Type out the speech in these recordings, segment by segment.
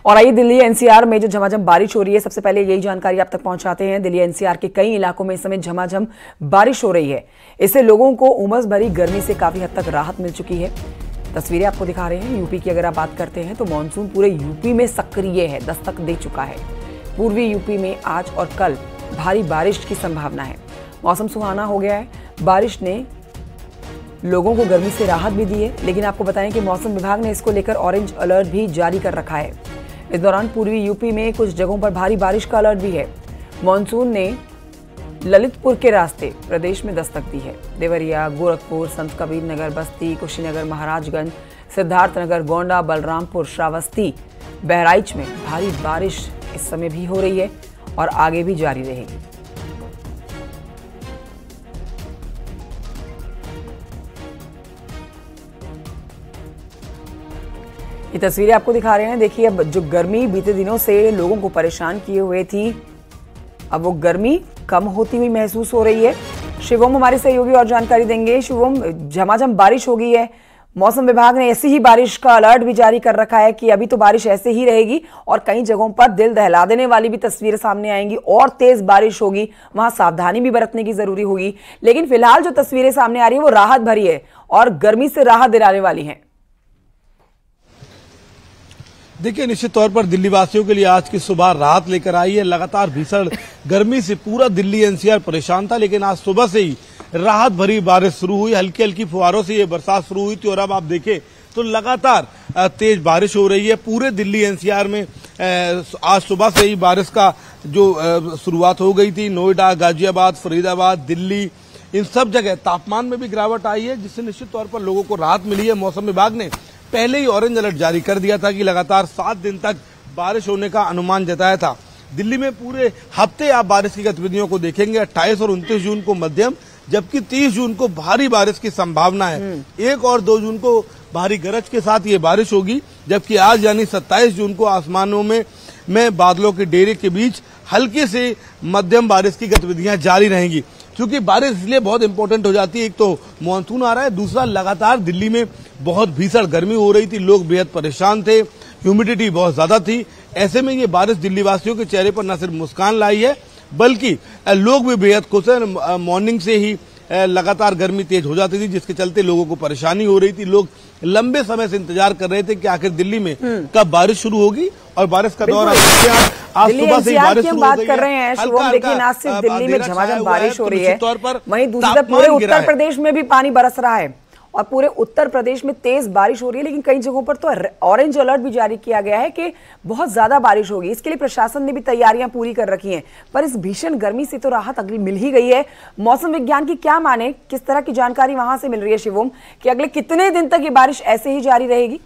और आइए दिल्ली एनसीआर में जो झमाझम बारिश हो रही है, सबसे पहले यही जानकारी आप तक पहुंचाते हैं। दिल्ली एनसीआर के कई इलाकों में इस समय झमाझम बारिश हो रही है। इससे लोगों को उमस भरी गर्मी से काफी हद तक राहत मिल चुकी है। तस्वीरें आपको दिखा रहे हैं। यूपी की अगर आप बात करते हैं तो मानसून पूरे यूपी में सक्रिय है, दस्तक दे चुका है। पूर्वी यूपी में आज और कल भारी बारिश की संभावना है। मौसम सुहाना हो गया है। बारिश ने लोगों को गर्मी से राहत भी दी है, लेकिन आपको बताएं कि मौसम विभाग ने इसको लेकर ऑरेंज अलर्ट भी जारी कर रखा है। इस दौरान पूर्वी यूपी में कुछ जगहों पर भारी बारिश का अलर्ट भी है। मॉनसून ने ललितपुर के रास्ते प्रदेश में दस्तक दी है। देवरिया, गोरखपुर, संत कबीर नगर, बस्ती, कुशीनगर, महाराजगंज, सिद्धार्थनगर, गोंडा, बलरामपुर, श्रावस्ती, बहराइच में भारी बारिश इस समय भी हो रही है और आगे भी जारी रहेगी। ये तस्वीरें आपको दिखा रहे हैं। देखिए, अब जो गर्मी बीते दिनों से लोगों को परेशान किए हुए थी, अब वो गर्मी कम होती हुई महसूस हो रही है। शिवम हमारे सहयोगी और जानकारी देंगे। शिवम, झमाझम बारिश हो गई है। मौसम विभाग ने ऐसी ही बारिश का अलर्ट भी जारी कर रखा है कि अभी तो बारिश ऐसे ही रहेगी और कई जगहों पर दिल दहला देने वाली भी तस्वीरें सामने आएंगी और तेज बारिश होगी। वहां सावधानी भी बरतने की जरूरी होगी। लेकिन फिलहाल जो तस्वीरें सामने आ रही है वो राहत भरी है और गर्मी से राहत दिलाने वाली है। देखिए, निश्चित तौर पर दिल्ली वासियों के लिए आज की सुबह राहत लेकर आई है। लगातार भीषण गर्मी से पूरा दिल्ली एनसीआर परेशान था, लेकिन आज सुबह से ही राहत भरी बारिश शुरू हुई। हल्की हल्की फुहारों से ये बरसात शुरू हुई थी और अब आप देखें तो लगातार तेज बारिश हो रही है। पूरे दिल्ली एनसीआर में आज सुबह से ही बारिश का जो शुरुआत हो गई थी। नोएडा, गाजियाबाद, फरीदाबाद, दिल्ली, इन सब जगह तापमान में भी गिरावट आई है, जिससे निश्चित तौर पर लोगों को राहत मिली है। मौसम विभाग ने पहले ही ऑरेंज अलर्ट जारी कर दिया था कि लगातार 7 दिन तक बारिश होने का अनुमान जताया था। दिल्ली में पूरे हफ्ते आप बारिश की गतिविधियों को देखेंगे। 28 और 29 जून को मध्यम, जबकि 30 जून को भारी बारिश की संभावना है। 1 और 2 जून को भारी गरज के साथ ये बारिश होगी, जबकि आज यानी 27 जून को आसमानों में बादलों के डेरे के बीच हल्की से मध्यम बारिश की गतिविधियां जारी रहेंगी। क्योंकि बारिश इसलिए बहुत इंपॉर्टेंट हो जाती है, एक तो मानसून आ रहा है, दूसरा लगातार दिल्ली में बहुत भीषण गर्मी हो रही थी, लोग बेहद परेशान थे, ह्यूमिडिटी बहुत ज्यादा थी। ऐसे में ये बारिश दिल्ली वासियों के चेहरे पर न सिर्फ मुस्कान लाई है, बल्कि लोग भी बेहद खुश हैं। मॉर्निंग से ही लगातार गर्मी तेज हो जाती थी, जिसके चलते लोगों को परेशानी हो रही थी। लोग लंबे समय से इंतजार कर रहे थे कि आखिर दिल्ली में कब बारिश शुरू होगी और बारिश का दौर आज सुबह से ही बारिश शुरू हो गई है। कर रहे हैं शुभम, देखिए ना सिर्फ दिल्ली में झमाझम बारिश हो रही है, वहीं दूसरी तरफ पूरे उत्तर प्रदेश में भी पानी बरस रहा है और पूरे उत्तर प्रदेश में तेज बारिश हो रही है। लेकिन कई जगहों पर तो ऑरेंज अलर्ट भी जारी किया गया है कि बहुत ज्यादा बारिश होगी। इसके लिए प्रशासन ने भी तैयारियां पूरी कर रखी हैं, पर इस भीषण गर्मी से तो राहत अगली मिल ही गई है। मौसम विज्ञान की क्या माने, किस तरह की जानकारी वहां से मिल रही है शिवम, कि अगले कितने दिन तक ये बारिश ऐसे ही जारी रहेगी?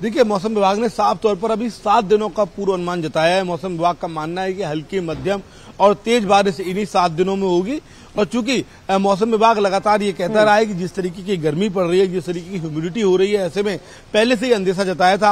देखिए, मौसम विभाग ने साफ तौर पर अभी 7 दिनों का पूर्वानुमान जताया है। मौसम विभाग का मानना है कि हल्की, मध्यम और तेज बारिश इन्हीं 7 दिनों में होगी। और चूंकि मौसम विभाग लगातार ये कहता रहा है कि जिस तरीके की गर्मी पड़ रही है, जिस तरीके की ह्यूमिडिटी हो रही है, ऐसे में पहले से ही अंदेशा जताया था।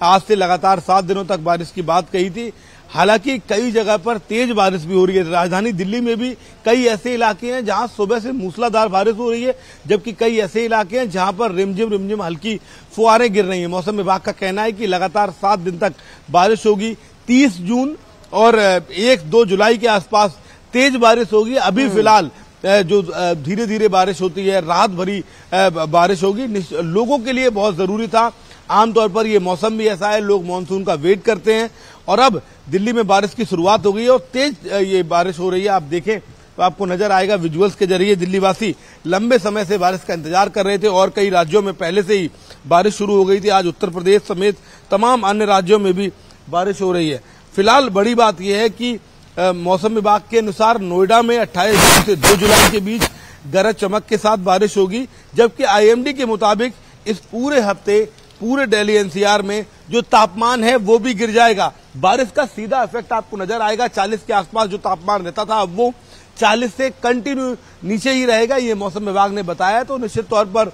आज से लगातार 7 दिनों तक बारिश की बात कही थी। हालांकि कई जगह पर तेज बारिश भी हो रही है। राजधानी दिल्ली में भी कई ऐसे इलाके हैं जहां सुबह से मूसलाधार बारिश हो रही है, जबकि कई ऐसे इलाके हैं जहां पर रिमझिम हल्की फुहारें गिर रही हैं। मौसम विभाग का कहना है कि लगातार 7 दिन तक बारिश होगी। 30 जून और 1-2 जुलाई के आसपास तेज बारिश होगी। अभी फिलहाल जो धीरे धीरे बारिश होती है, राहत भरी बारिश होगी, लोगों के लिए बहुत जरूरी था। आमतौर पर ये मौसम भी ऐसा है, लोग मानसून का वेट करते हैं और अब दिल्ली में बारिश की शुरुआत हो गई है और तेज ये बारिश हो रही है। आप देखें तो आपको नजर आएगा विजुअल्स के जरिए, दिल्ली वासी लंबे समय से बारिश का इंतजार कर रहे थे और कई राज्यों में पहले से ही बारिश शुरू हो गई थी। आज उत्तर प्रदेश समेत तमाम अन्य राज्यों में भी बारिश हो रही है। फिलहाल बड़ी बात यह है कि मौसम विभाग के अनुसार नोएडा में 28 जून से 2 जुलाई के बीच गरज चमक के साथ बारिश होगी, जबकि आईएमडी के मुताबिक इस पूरे हफ्ते पूरे दिल्ली एनसीआर में जो तापमान है वो भी गिर जाएगा। बारिश का सीधा इफेक्ट आपको नजर आएगा। 40 के आसपास जो तापमान रहता था अब वो 40 से कंटिन्यू नीचे ही रहेगा, ये मौसम विभाग ने बताया। तो निश्चित तौर पर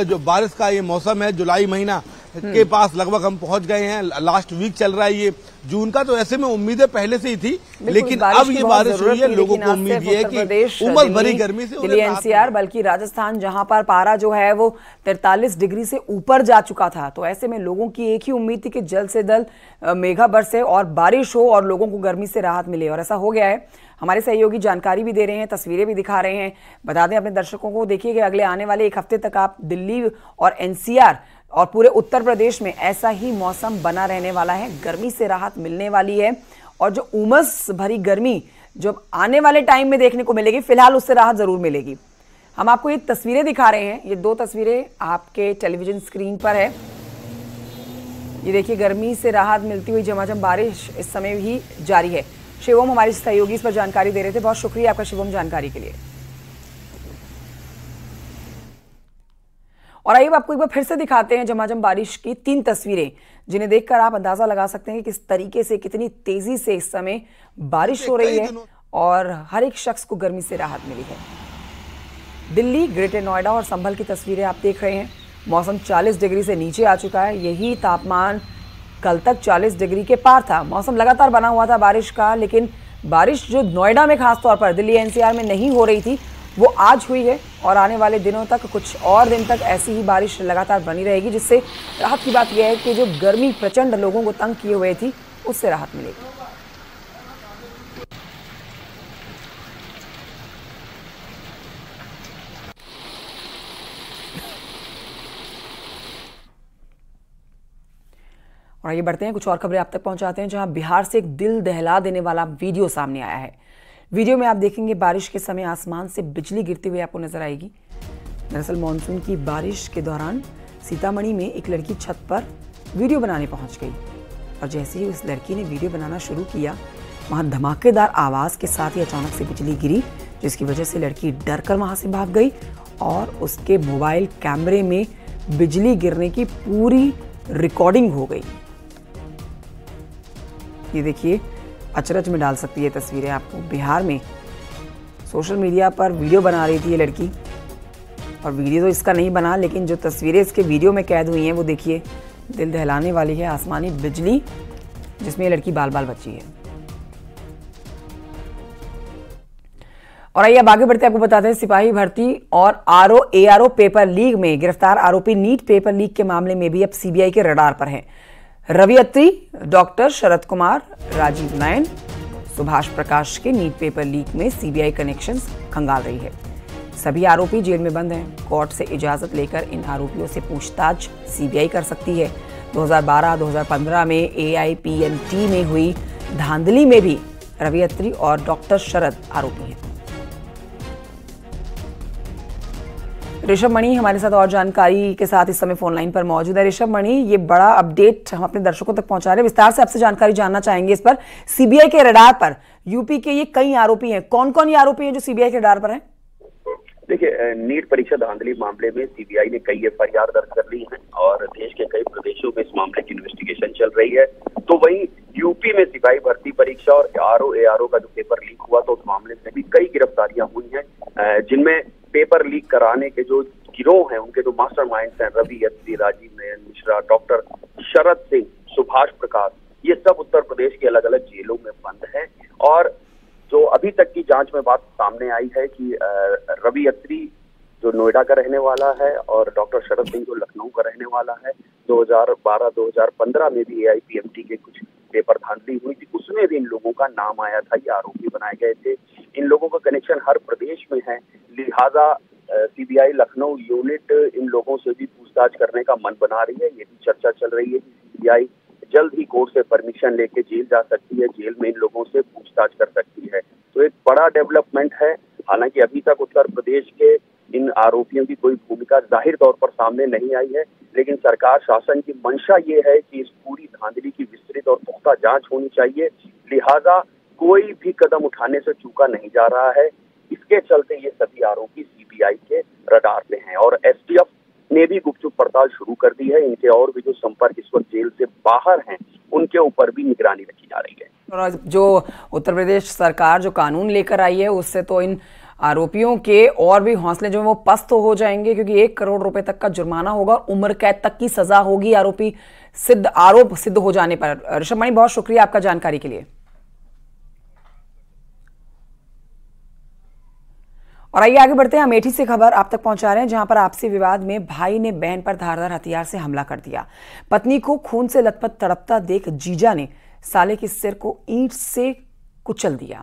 जो बारिश का ये मौसम है, जुलाई महीना के पास लगभग हम पहुंच गए हैं। लास्ट वीक चल रहा है ये जून का, तो ऐसे में उम्मीदें पहले से ही थी, लेकिन अब ये बारिश हुई है। लोगों को उम्मीद ये है कि उमस भरी गर्मी से दिल्ली एनसीआर बल्कि राजस्थान जहां पर पारा जो है वो 43 डिग्री से ऊपर जा चुका था, तो ऐसे में लोगों की एक ही उम्मीद थी कि जल्द से जल्द मेघा बरसे और बारिश हो और लोगों को गर्मी से राहत मिले, और ऐसा हो गया है। हमारे सहयोगी जानकारी भी दे रहे हैं, तस्वीरें भी दिखा रहे हैं। बता दें अपने दर्शकों को, देखिए कि अगले आने वाले एक हफ्ते तक आप दिल्ली और एनसीआर और पूरे उत्तर प्रदेश में ऐसा ही मौसम बना रहने वाला है। गर्मी से राहत मिलने वाली है, और जो उमस भरी गर्मी जो आने वाले टाइम में देखने को मिलेगी, फिलहाल उससे राहत जरूर मिलेगी। हम आपको ये तस्वीरें दिखा रहे हैं, ये 2 तस्वीरें आपके टेलीविजन स्क्रीन पर है। ये देखिए, गर्मी से राहत मिलती हुई झमाझम बारिश इस समय भी जारी है। शिवम हमारे सहयोगी इस पर जानकारी दे रहे थे, बहुत शुक्रिया आपका शिवम जानकारी के लिए। और आइए आपको एक बार फिर से दिखाते हैं झमाझम बारिश की 3 तस्वीरें, जिन्हें देखकर आप अंदाजा लगा सकते हैं कि किस तरीके से, कितनी तेजी से इस समय बारिश हो रही है और हर एक शख्स को गर्मी से राहत मिली है। दिल्ली, ग्रेटर नोएडा और संभल की तस्वीरें आप देख रहे हैं। मौसम 40 डिग्री से नीचे आ चुका है। यही तापमान कल तक 40 डिग्री के पार था। मौसम लगातार बना हुआ था बारिश का, लेकिन बारिश जो नोएडा में खासतौर पर, दिल्ली एनसीआर में नहीं हो रही थी, वो आज हुई है। और आने वाले दिनों तक, कुछ और दिन तक ऐसी ही बारिश लगातार बनी रहेगी, जिससे राहत की बात यह है कि जो गर्मी प्रचंड लोगों को तंग किए हुए थी, उससे राहत मिलेगी। और आइए बढ़ते हैं, कुछ और खबरें आप तक पहुंचाते हैं, जहां बिहार से एक दिल दहला देने वाला वीडियो सामने आया है। वीडियो में आप देखेंगे बारिश के समय आसमान से बिजली गिरती हुई आपको नजर आएगी। दरअसल मानसून की बारिश के दौरान सीतामढ़ी में एक लड़की छत पर वीडियो बनाने पहुंच गई, और जैसे ही उस लड़की ने वीडियो बनाना शुरू किया, वहां धमाकेदार आवाज के साथ ही अचानक से बिजली गिरी, जिसकी वजह से लड़की डर कर वहां से भाग गई और उसके मोबाइल कैमरे में बिजली गिरने की पूरी रिकॉर्डिंग हो गई। ये देखिए, अचरज में डाल सकती है तस्वीरें आपको। बिहार में सोशल मीडिया पर वीडियो बना रही थी ये लड़की, और वीडियो तो इसका नहीं बना, लेकिन जो तस्वीरें इसके वीडियो में कैद हुई हैं वो देखिए, दिल दहलाने वाली है। आसमानी बिजली जिसमें ये लड़की बाल बाल बची है। और आइए अब आगे बढ़ते आपको बताते हैं, सिपाही भर्ती और ARO पेपर लीक में गिरफ्तार आरोपी नीट पेपर लीक के मामले में भी अब सीबीआई के रडार पर हैं। रवि अत्री, डॉक्टर शरद कुमार, राजीव नयन, सुभाष प्रकाश के नीट पेपर लीक में सीबीआई कनेक्शंस खंगाल रही है। सभी आरोपी जेल में बंद हैं। कोर्ट से इजाजत लेकर इन आरोपियों से पूछताछ सीबीआई कर सकती है। 2012-2015 में AIPMT में हुई धांधली में भी रवि अत्री और डॉक्टर शरद आरोपी हैं। ऋषभ मणि हमारे साथ और जानकारी के साथ इस समय फोन लाइन पर मौजूद है। ऋषभ मणि, ये बड़ा अपडेट हम अपने दर्शकों तक पहुंचा रहे हैं, विस्तार से आपसे जानकारी जानना चाहेंगे इस पर। सीबीआई के रडार पर यूपी के ये कई आरोपी हैं, कौन कौन ये आरोपी हैं जो सीबीआई के रडार पर हैं? देखिए, नीट परीक्षा धांधली मामले में सीबीआई ने कई FIR दर्ज कर ली हैं और देश के कई प्रदेशों में इस मामले की इन्वेस्टिगेशन चल रही है। तो वहीं यूपी में सिपाही भर्ती परीक्षा और ARO का जो पेपर लीक हुआ, तो उस मामले में भी कई गिरफ्तारियां हुई हैं, जिनमें पेपर लीक कराने के जो गिरोह हैं, उनके जो मास्टरमाइंड्स हैं, रवि अत्री, राजीव नयन मिश्रा, डॉक्टर शरद सिंह, सुभाष प्रकाश, ये सब उत्तर प्रदेश की अलग अलग जेलों में बंद हैं। और जो अभी तक की जांच में बात सामने आई है कि रवि अत्री जो नोएडा का रहने वाला है और डॉक्टर शरद सिंह जो लखनऊ का रहने वाला है, 2012-2015 में भी AIPMT के कुछ पेपर धांधली हुई थी, उसमें भी इन लोगों का नाम आया था, ये आरोपी बनाए गए थे। इन लोगों का कनेक्शन हर प्रदेश में है, लिहाजा सीबीआई लखनऊ यूनिट इन लोगों से भी पूछताछ करने का मन बना रही है। ये भी चर्चा चल रही है कि सीबीआई जल्द ही कोर्ट से परमिशन लेके जेल जा सकती है, जेल में इन लोगों से पूछताछ कर सकती है। तो एक बड़ा डेवलपमेंट है। हालांकि अभी तक उत्तर प्रदेश के इन आरोपियों की कोई भूमिका जाहिर तौर पर सामने नहीं आई है, लेकिन सरकार शासन की मंशा ये है कि इस पूरी धांधली की विस्तृत और पुख्ता जांच होनी चाहिए। लिहाजा कोई भी कदम उठाने से चूका नहीं जा रहा है। इसके चलते ये सभी आरोपी सीबीआई के रडार पे हैं और एसटीएफ ने भी गुपचुप पड़ताल शुरू कर दी है। इनके और भी जो संपर्क इस वक्त जेल से बाहर हैं, उनके ऊपर भी निगरानी रखी जा रही है। और जो उत्तर प्रदेश सरकार जो कानून लेकर आई है, उससे तो इन आरोपियों के और भी हौसले जो है वो पस्त हो जाएंगे, क्योंकि 1 करोड़ रुपए तक का जुर्माना होगा, उम्र कैद तक की सजा होगी आरोप सिद्ध हो जाने पर। ऋषभ मणि, बहुत शुक्रिया आपका जानकारी के लिए। और आइए आगे बढ़ते हैं। अमेठी से खबर आप तक पहुंचा रहे हैं, जहां पर आपसी विवाद में भाई ने बहन पर धारदार हथियार से हमला कर दिया। पत्नी को खून से लथपथ तड़पता देख जीजा ने साले के सिर को ईंट से कुचल दिया।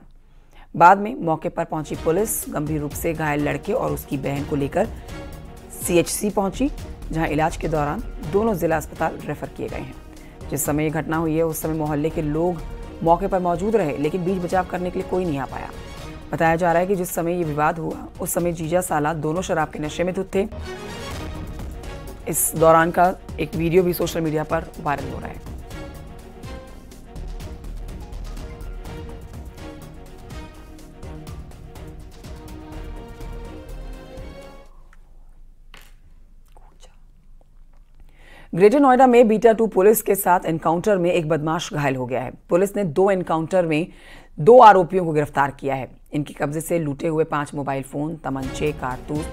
बाद में मौके पर पहुंची पुलिस गंभीर रूप से घायल लड़के और उसकी बहन को लेकर CHC पहुंची, जहां इलाज के दौरान दोनों जिला अस्पताल रेफर किए गए हैं। जिस समय यह घटना हुई है उस समय मोहल्ले के लोग मौके पर मौजूद रहे, लेकिन बीच बचाव करने के लिए कोई नहीं आ पाया। बताया जा रहा है कि जिस समय ये विवाद हुआ उस समय जीजा साला दोनों शराब के नशे में धुत थे। इस दौरान का एक वीडियो भी सोशल मीडिया पर वायरल हो रहा है। ग्रेटर नोएडा में बीटा 2 पुलिस के साथ एनकाउंटर में एक बदमाश घायल हो गया है। पुलिस ने 2 एनकाउंटर में 2 आरोपियों को गिरफ्तार किया है। इनके कब्जे से लूटे हुए 5 मोबाइल फोन, तमंचे, कारतूस,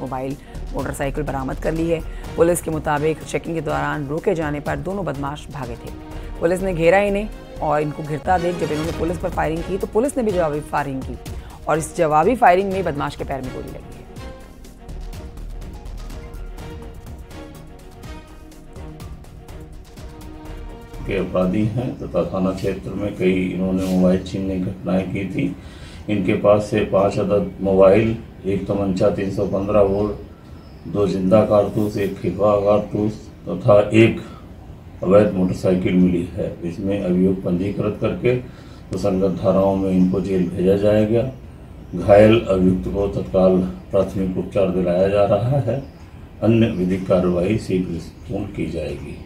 मोटरसाइकिल बरामद कर ली है। पुलिस के मुताबिक चेकिंग के दौरान रोके जाने पर दोनों बदमाश भागे थे। पुलिस ने घेरा इन्हें और इनको घिरता देख जब इन्होंने पुलिस पर फायरिंग की तो पुलिस ने भी जवाबी फायरिंग की और इस जवाबी फायरिंग में बदमाश के पैर में गोली लगी है। के अपराधी हैं तथा थाना क्षेत्र में कई इन्होंने मोबाइल छीनने की घटनाएं की थी। इनके पास से 5 अदद मोबाइल, 1 तमंचा 315 बोर, 2 जिंदा कारतूस, 1 खिलवा कारतूस तथा 1 अवैध मोटरसाइकिल मिली है। इसमें अभियोग पंजीकृत करके सुसंगत धाराओं में इनको जेल भेजा जाएगा। घायल अभियुक्त को तत्काल प्राथमिक उपचार दिलाया जा रहा है। अन्य विधिक कार्रवाई शीघ्र पूर्ण की जाएगी।